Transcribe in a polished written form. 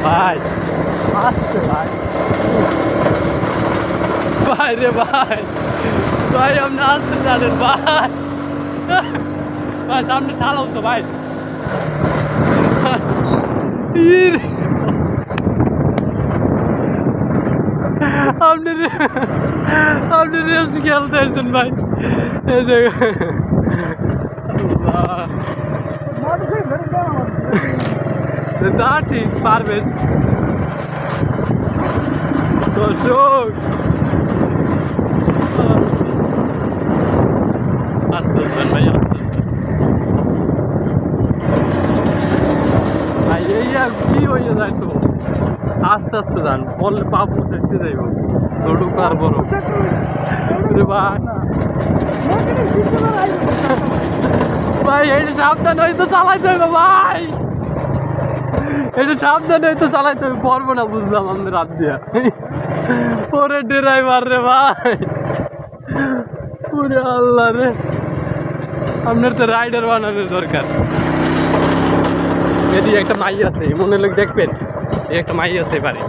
ভাই আসছে ভাই ভাই রে ভাই ভাই আপনি আসতে জানেন ভাই ভাই সামনে ঠালাও তো ভাই আপনি রেস খেলতে আসছেন ভাই এই জায়গায় তা ঠিক পারবেন দর্শক আস্তে আস্তে ভাই ভাই এই আর কি হয়ে যায় তো আস্তে আস্তে যান বললে পা পৌঁছে যাইব ছোট আর বড় ভাই ভাই এটা সাবধান হয়তো চালাইতে হবে ভাই এটা সাবধান হয়তো চালাইতে হবে পারবো না বুঝলাম আমাদের রাত দিয়া ওরে ড্রাইভার রে ভাই ওরে আল্লাহ রে আপনার তো রাইডার বানানোর দরকার এদিকে একটা মাই আছে মনে লোক দেখবেন একটা মাই আছে এবারে